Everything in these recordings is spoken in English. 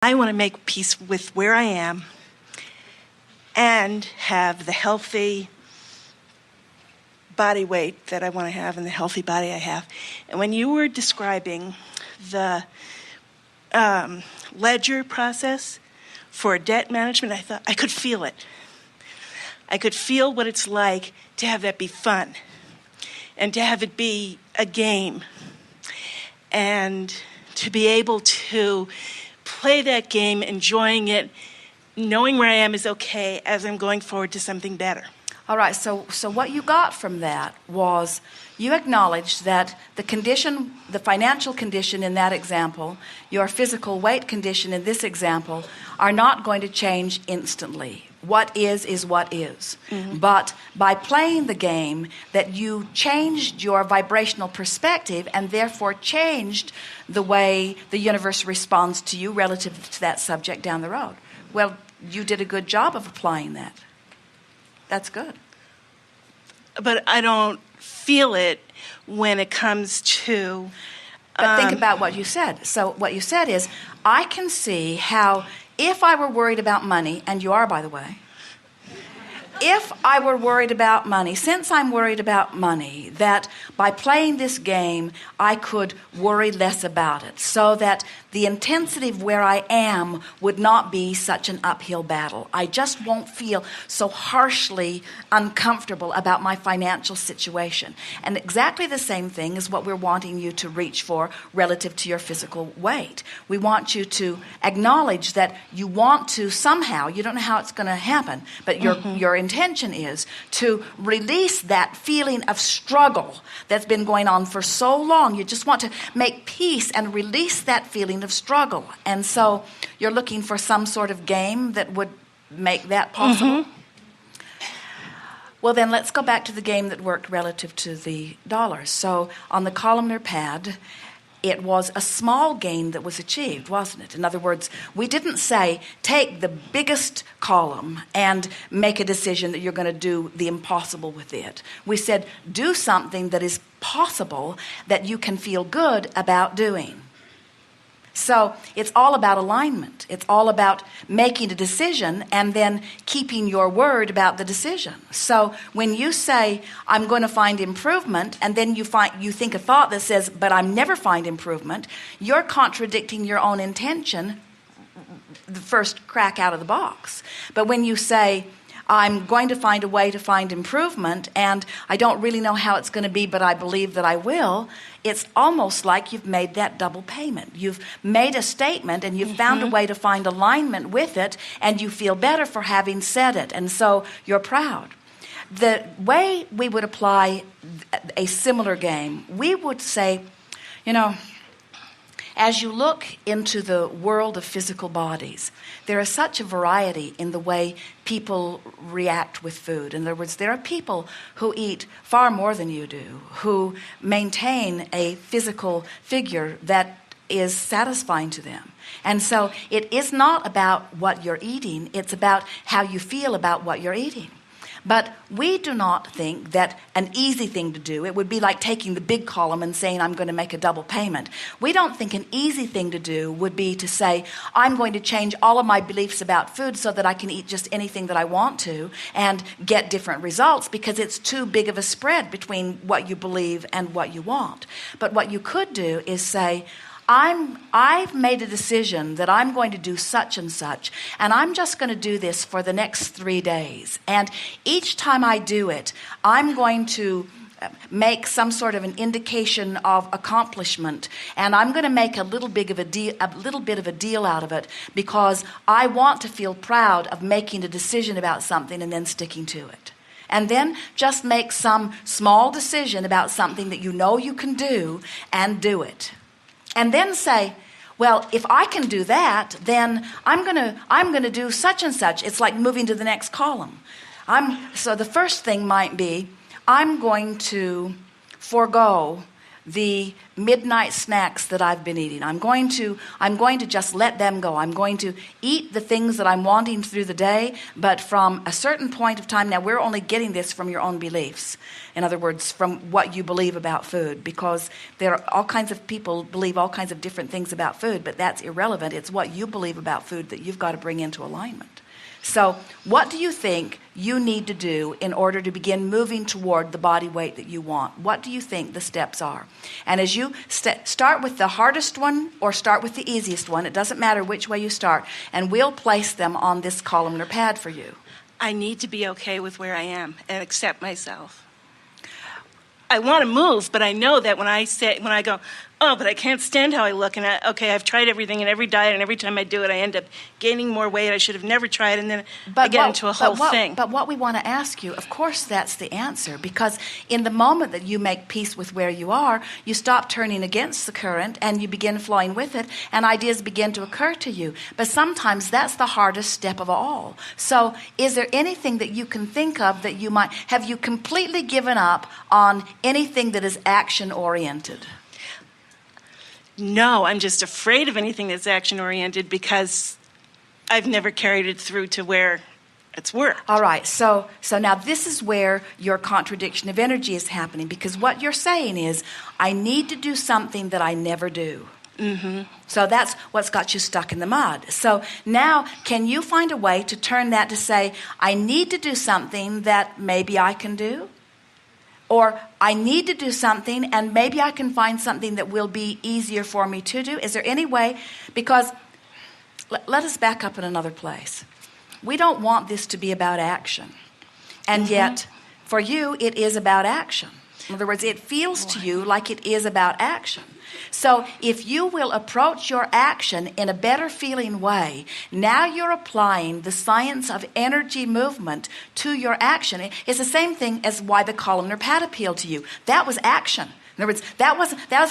I want to make peace with where I am and have the healthy body weight that I want to have and the healthy body I have. And when you were describing the ledger process for debt management, I thought I could feel it. I could feel what it's like to have that be fun and to have it be a game and to be able to play that game, enjoying it, knowing where I am is okay as I'm going forward to something better. All right, so what you got from that was you acknowledged that the condition, the financial condition in that example, your physical weight condition in this example, are not going to change instantly. What is what is. Mm-hmm. But by playing the game, that you changed your vibrational perspective and therefore changed the way the universe responds to you relative to that subject down the road. Well, you did a good job of applying that. That's good. But I don't feel it when it comes to... But think about what you said. So what you said is, I can see how if I were worried about money, and you are, by the way, if I were worried about money, since I'm worried about money, that by playing this game, I could worry less about it, so that the intensity of where I am would not be such an uphill battle. I just won't feel so harshly uncomfortable about my financial situation. And exactly the same thing is what we're wanting you to reach for relative to your physical weight. We want you to acknowledge that you want to somehow, you don't know how it's going to happen, but your intention is to release that feeling of struggle that's been going on for so long. You just want to make peace and release that feeling of struggle. And so you're looking for some sort of game that would make that possible. Well, then let's go back to the game that worked relative to the dollars. So on the columnar pad, it was a small gain that was achieved, wasn't it? In other words, we didn't say, take the biggest column and make a decision that you're going to do the impossible with it. We said, do something that is possible that you can feel good about doing. So it's all about alignment. It's all about making a decision and then keeping your word about the decision. So when you say, I'm going to find improvement, and then you think a thought that says, but I'm never find improvement, you're contradicting your own intention the first crack out of the box. But when you say, I'm going to find a way to find improvement, and I don't really know how it's going to be, but I believe that I will, it's almost like you've made that double payment. You've made a statement, and you've found a way to find alignment with it, and you feel better for having said it, and so you're proud. The way we would apply a similar game, we would say, as you look into the world of physical bodies, there is such a variety in the way people react with food. In other words, there are people who eat far more than you do, who maintain a physical figure that is satisfying to them. And so it is not about what you're eating, it's about how you feel about what you're eating. But we do not think that an easy thing to do, it would be like taking the big column and saying, I'm going to make a double payment. We don't think an easy thing to do would be to say, I'm going to change all of my beliefs about food so that I can eat just anything that I want to and get different results, because it's too big of a spread between what you believe and what you want. But what you could do is say, I've made a decision that I'm going to do such and such, and I'm just going to do this for the next 3 days. And each time I do it, I'm going to make some sort of an indication of accomplishment, and I'm going to make a little bit of a deal out of it, because I want to feel proud of making a decision about something and then sticking to it. And then just make some small decision about something that you know you can do and do it. And then say, well, if I can do that, then I'm going to do such and such. It's like moving to the next column. So the first thing might be, I'm going to forego the midnight snacks that I've been eating. I'm going to just let them go. I'm going to eat the things that I'm wanting through the day, but from a certain point of time. Now, we're only getting this from your own beliefs. In other words, from what you believe about food, because there are all kinds of people believe all kinds of different things about food, but that's irrelevant. It's what you believe about food that you've got to bring into alignment. So what do you think you need to do in order to begin moving toward the body weight that you want? What do you think the steps are? And as you start with the hardest one or start with the easiest one, it doesn't matter which way you start, and we'll place them on this columnar pad for you. I need to be okay with where I am and accept myself. I want to move, but I know that when I go, oh, but I can't stand how I look, and I've tried everything and every diet, and every time I do it, I end up gaining more weight. I should have never tried, and then I get into a whole thing. But what we want to ask you, of course that's the answer, because in the moment that you make peace with where you are, you stop turning against the current, and you begin flowing with it, and ideas begin to occur to you. But sometimes that's the hardest step of all. So is there anything that you can think of that you might, have you completely given up on anything that is action-oriented? No, I'm just afraid of anything that's action-oriented because I've never carried it through to where it's worked. All right, so now this is where your contradiction of energy is happening, because what you're saying is, I need to do something that I never do. Mm-hmm. So that's what's got you stuck in the mud. So now, can you find a way to turn that to say, I need to do something that maybe I can do? Or I need to do something, and maybe I can find something that will be easier for me to do. Is there any way? Because let us back up in another place. We don't want this to be about action. And yet, for you, it is about action. In other words, it feels to you like it is about action. So if you will approach your action in a better feeling way, now you're applying the science of energy movement to your action. It's the same thing as why the columnar pad appealed to you. That was action. In other words, that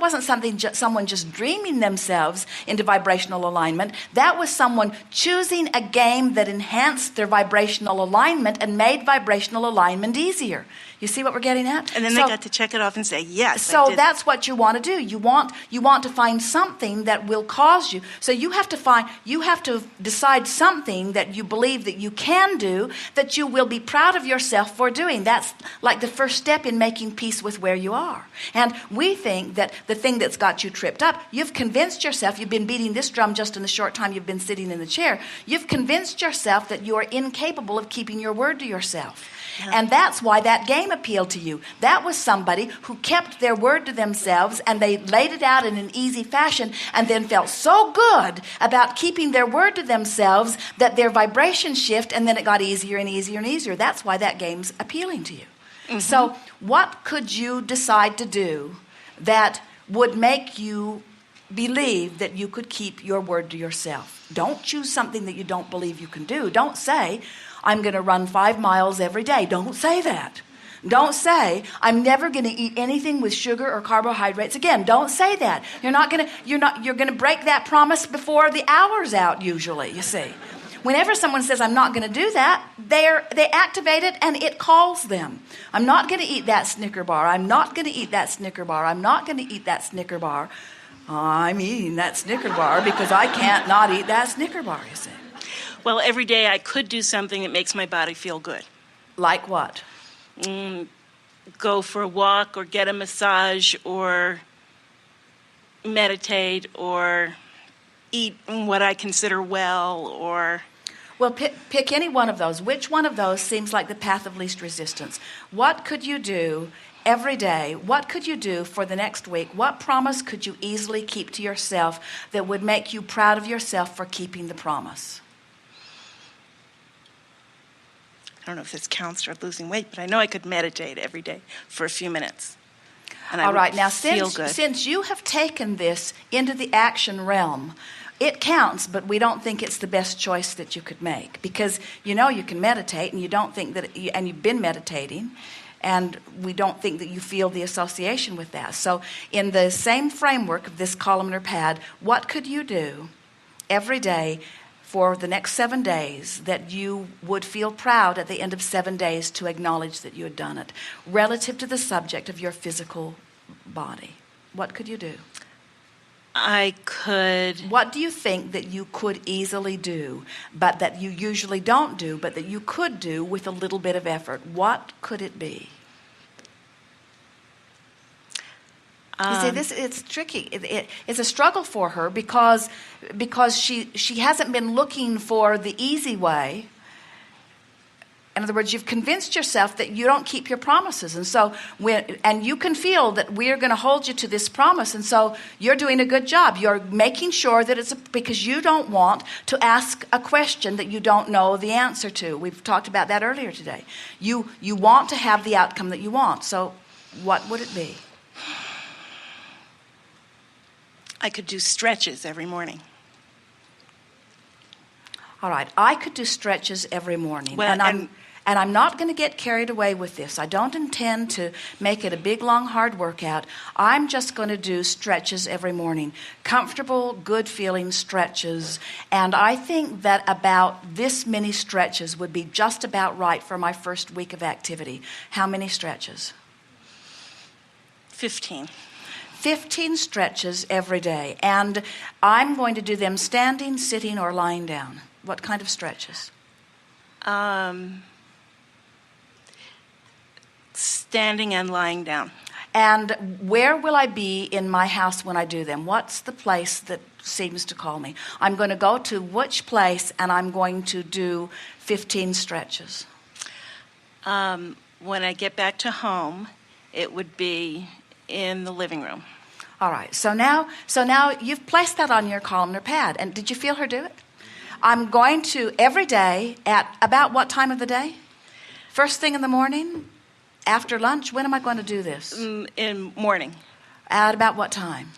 wasn't something someone just dreaming themselves into vibrational alignment. That was someone choosing a game that enhanced their vibrational alignment and made vibrational alignment easier. You see what we're getting at? And then they got to check it off and say, yes, so that's what you want to do. You want to find something that will cause you. So you have to decide something that you believe that you can do, that you will be proud of yourself for doing. That's like the first step in making peace with where you are. And we think that the thing that's got you tripped up, you've convinced yourself, you've been beating this drum just in the short time you've been sitting in the chair, you've convinced yourself that you are incapable of keeping your word to yourself. Yeah. And that's why that game appealed to you. That was somebody who kept their word to themselves, and they laid it out in an easy fashion, and then felt so good about keeping their word to themselves that their vibration shift, and then it got easier and easier and easier. That's why that game's appealing to you. Mm-hmm. So what could you decide to do that would make you believe that you could keep your word to yourself? Don't choose something that you don't believe you can do. Don't say, I'm going to run 5 miles every day. Don't say that. Don't say, I'm never going to eat anything with sugar or carbohydrates again. Don't say that. You're going to break that promise before the hour's out usually, you see. Whenever someone says, I'm not going to do that, they activate it and it calls them. I'm not going to eat that Snicker bar. I'm not going to eat that Snicker bar. I'm not going to eat that Snicker bar. I'm eating that Snicker bar because I can't not eat that Snicker bar, you see. Well, every day I could do something that makes my body feel good. Like what? Go for a walk or get a massage or meditate or eat what I consider well or... Well, pick any one of those. Which one of those seems like the path of least resistance? What could you do every day? What could you do for the next week? What promise could you easily keep to yourself that would make you proud of yourself for keeping the promise? I don't know if this counts toward losing weight, but I know I could meditate every day for a few minutes. And all right, now since you have taken this into the action realm, it counts, but we don't think it's the best choice that you could make, because you know you can meditate, and you don't think that, and you've been meditating, and we don't think that you feel the association with that. So in the same framework of this columnar pad, what could you do every day for the next 7 days that you would feel proud at the end of 7 days to acknowledge that you had done it, relative to the subject of your physical body? What could you do? I could... What do you think that you could easily do, but that you usually don't do, but that you could do with a little bit of effort? What could it be? You see, it's tricky. It's a struggle for her because she hasn't been looking for the easy way. In other words, you've convinced yourself that you don't keep your promises. And so and you can feel that we're going to hold you to this promise. And so you're doing a good job. You're making sure that it's because you don't want to ask a question that you don't know the answer to. We've talked about that earlier today. You want to have the outcome that you want. So what would it be? I could do stretches every morning. All right. I could do stretches every morning. Well, and I'm not going to get carried away with this. I don't intend to make it a big, long, hard workout. I'm just going to do stretches every morning. Comfortable, good-feeling stretches. And I think that about this many stretches would be just about right for my first week of activity. How many stretches? 15. 15 stretches every day. And I'm going to do them standing, sitting, or lying down. What kind of stretches? Standing and lying down. And where will I be in my house when I do them? What's the place that seems to call me? I'm going to go to which place, and I'm going to do 15 stretches? When I get back to home, it would be in the living room. All right. So now you've placed that on your columnar pad. And did you feel her do it? I'm going to every day at about what time of the day? First thing in the morning? After lunch? When am I going to do this? In morning. At about what time?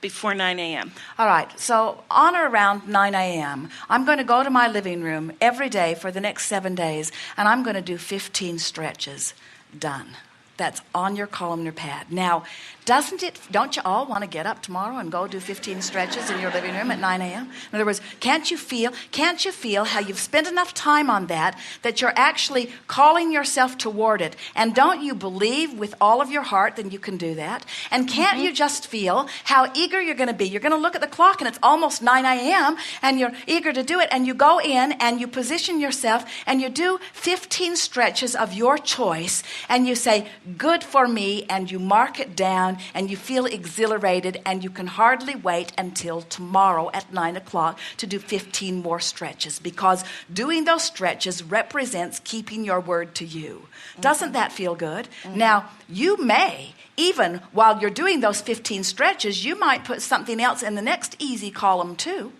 Before 9 a.m. All right. So on or around 9 a.m., I'm going to go to my living room every day for the next 7 days, and I'm going to do 15 stretches. Done. That's on your columnar pad. Now, don't you all want to get up tomorrow and go do 15 stretches in your living room at 9 a.m.? In other words, can't you feel how you've spent enough time on that you're actually calling yourself toward it? And don't you believe with all of your heart that you can do that? And can't you just feel how eager you're going to be? You're going to look at the clock and it's almost 9 a.m. and you're eager to do it, and you go in and you position yourself and you do 15 stretches of your choice, and you say, good for me, and you mark it down, and you feel exhilarated, and you can hardly wait until tomorrow at 9 o'clock to do 15 more stretches, because doing those stretches represents keeping your word to you. Doesn't that feel good? Now, you may, even while you're doing those 15 stretches, you might put something else in the next easy column too.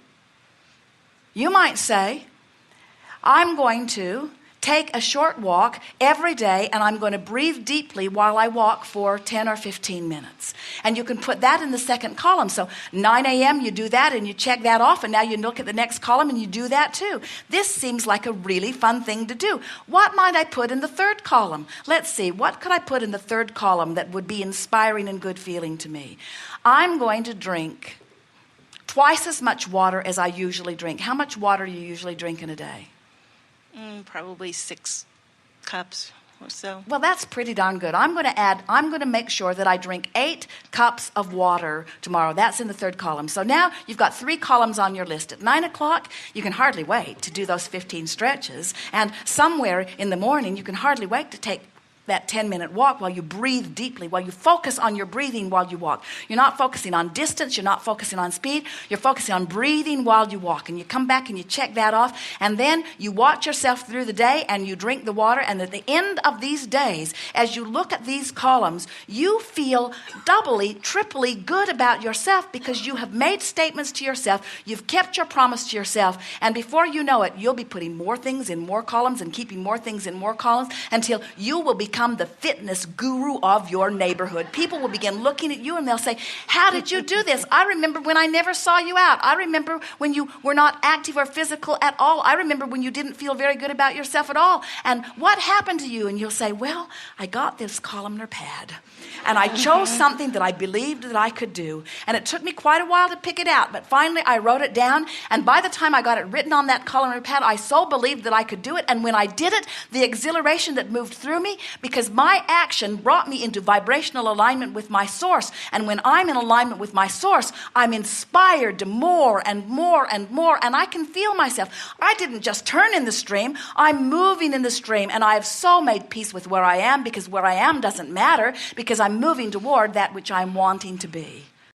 You might say, I'm going to take a short walk every day, and I'm going to breathe deeply while I walk for 10 or 15 minutes. And you can put that in the second column. So 9 a.m. you do that and you check that off, and now you look at the next column and you do that too. This seems like a really fun thing to do. What might I put in the third column? Let's see, what could I put in the third column that would be inspiring and good feeling to me? I'm going to drink twice as much water as I usually drink. How much water do you usually drink in a day? Probably 6 cups or so. Well, that's pretty darn good. I'm going to make sure that I drink 8 cups of water tomorrow. That's in the third column. So now you've got 3 columns on your list. At 9 o'clock, you can hardly wait to do those 15 stretches. And somewhere in the morning, you can hardly wait to take that 10-minute walk while you breathe deeply, while you focus on your breathing while you walk. You're not focusing on distance. You're not focusing on speed. You're focusing on breathing while you walk. And you come back and you check that off. And then you watch yourself through the day and you drink the water. And at the end of these days, as you look at these columns, you feel doubly, triply good about yourself, because you have made statements to yourself. You've kept your promise to yourself. And before you know it, you'll be putting more things in more columns and keeping more things in more columns until you will become the fitness guru of your neighborhood. People will begin looking at you and they'll say, how did you do this? I remember when I never saw you out. I remember when you were not active or physical at all. I remember when you didn't feel very good about yourself at all. And what happened to you? And you'll say, well, I got this columnar pad and I chose something that I believed that I could do. And it took me quite a while to pick it out, but finally I wrote it down. And by the time I got it written on that columnar pad, I so believed that I could do it. And when I did it, the exhilaration that moved through me because my action brought me into vibrational alignment with my source. And when I'm in alignment with my source, I'm inspired to more and more and more, and I can feel myself. I didn't just turn in the stream, I'm moving in the stream, and I have so made peace with where I am, because where I am doesn't matter, because I'm moving toward that which I'm wanting to be.